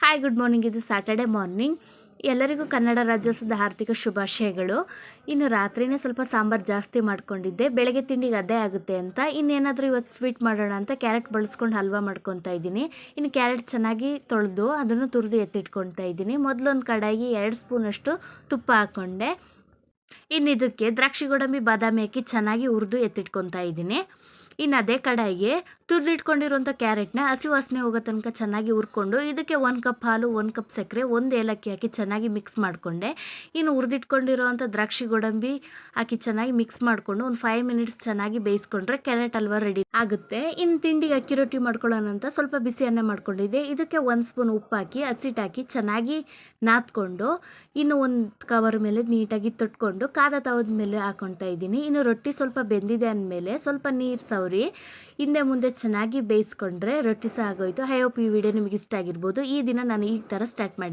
Hi good morning. ಇದು Saturday morning. ಎಲ್ಲರಿಗೂ ಕನ್ನಡ ರಾಜ್ಯೋತ್ಸವದ ಆರ್ಥಿಕ ಶುಭಾಶಯಗಳು. ಇನ್ನು ರಾತ್ರಿನೇ ಸ್ವಲ್ಪ ಸಾಂಬಾರು ಜಾಸ್ತಿ ಮಾಡ್ಕೊಂಡಿದ್ದೆ, ಬೆಳಗ್ಗೆ ತಿಂಡಿಗೆ ಅದೇ ಆಗುತ್ತೆ ಅಂತ. ಇನ್ನೇನಾದರೂ ಇವತ್ತು ಸ್ವೀಟ್ ಮಾಡೋಣ ಅಂತ ಕ್ಯಾರೆಟ್ ಬಳಸ್ಕೊಂಡು ಹಲ್ವಾ ಮಾಡ್ಕೊತಾ ಇದ್ದೀನಿ. ಇನ್ನು ಕ್ಯಾರೆಟ್ ಚೆನ್ನಾಗಿ ತೊಳೆದು ಅದನ್ನು ತುರಿದು ಎತ್ತಿಟ್ಕೊತಾ ಇದ್ದೀನಿ. ಮೊದಲೊಂದು ಕಡಾಯಿಗೆ 2 ಸ್ಪೂನಷ್ಟು ತುಪ್ಪ ಹಾಕ್ಕೊಂಡೆ. ಇನ್ನು ಇದಕ್ಕೆ ದ್ರಾಕ್ಷಿ ಗೋಡಂಬಿ ಬಾದಾಮಿ ಹಾಕಿ ಚೆನ್ನಾಗಿ ಹುರಿದು ಎತ್ತಿಟ್ಕೊತಾ ಇದ್ದೀನಿ. ಇನ್ನು ಅದೇ ಕಡಾಯಿಗೆ ತುರಿದಿಟ್ಕೊಂಡಿರುವಂಥ ಕ್ಯಾರೆಟ್ನ ಹಸಿ ವಾಸನೆ ಹೋಗೋ ತನಕ ಚೆನ್ನಾಗಿ ಹುರ್ಕೊಂಡು ಇದಕ್ಕೆ 1 ಕಪ್ ಹಾಲು, 1 ಕಪ್ ಸಕ್ಕರೆ, 1 ಏಲಕ್ಕಿ ಹಾಕಿ ಚೆನ್ನಾಗಿ ಮಿಕ್ಸ್ ಮಾಡಿಕೊಂಡೆ. ಇನ್ನು ಹುರಿದಿಟ್ಕೊಂಡಿರೋವಂಥ ದ್ರಾಕ್ಷಿ ಗೋಡಂಬಿ ಹಾಕಿ ಚೆನ್ನಾಗಿ ಮಿಕ್ಸ್ ಮಾಡಿಕೊಂಡು ಒಂದು 5 ಮಿನಿಟ್ಸ್ ಚೆನ್ನಾಗಿ ಬೇಯಿಸ್ಕೊಂಡ್ರೆ ಕ್ಯಾರೆಟ್ ಹಲ್ವಾ ರೆಡಿ ಆಗುತ್ತೆ. ಇನ್ನು ತಿಂಡಿಗೆ ಅಕ್ಕಿ ರೊಟ್ಟಿ ಮಾಡ್ಕೊಳ್ಳೋಣ ಅಂತ ಸ್ವಲ್ಪ ಬಿಸಿ ಅನ್ನ ಮಾಡ್ಕೊಂಡಿದ್ದೆ. ಇದಕ್ಕೆ 1 ಸ್ಪೂನ್ ಉಪ್ಪು ಹಾಕಿ ಹಸಿಟ್ಟಾಕಿ ಚೆನ್ನಾಗಿ ನಾದ್ಕೊಂಡು ಇನ್ನು ಒಂದು ಕವರ್ ಮೇಲೆ ನೀಟಾಗಿ ತೊಟ್ಕೊಂಡು ಕಾದ ತವದ ಮೇಲೆ ಹಾಕೊತಾ ಇದ್ದೀನಿ. ಇನ್ನು ರೊಟ್ಟಿ ಸ್ವಲ್ಪ ಬೆಂದಿದೆ ಅಂದಮೇಲೆ ಸ್ವಲ್ಪ ನೀರು ಸವರಿ ಹಿಂದೆ ಮುಂದೆ ಚೆನ್ನಾಗಿ ಬೇಯಿಸ್ಕೊಂಡ್ರೆ ರೊಟ್ಟಿ ಸಹ ಆಗೋಯ್ತು. ಐ ಹೋಪ್ ಈ ವಿಡಿಯೋ ನಿಮಗೆ ಇಷ್ಟ ಆಗಿರ್ಬೋದು. ಈ ದಿನ ನಾನು ಈ ಥರ ಸ್ಟಾರ್ಟ್ ಮಾಡಿ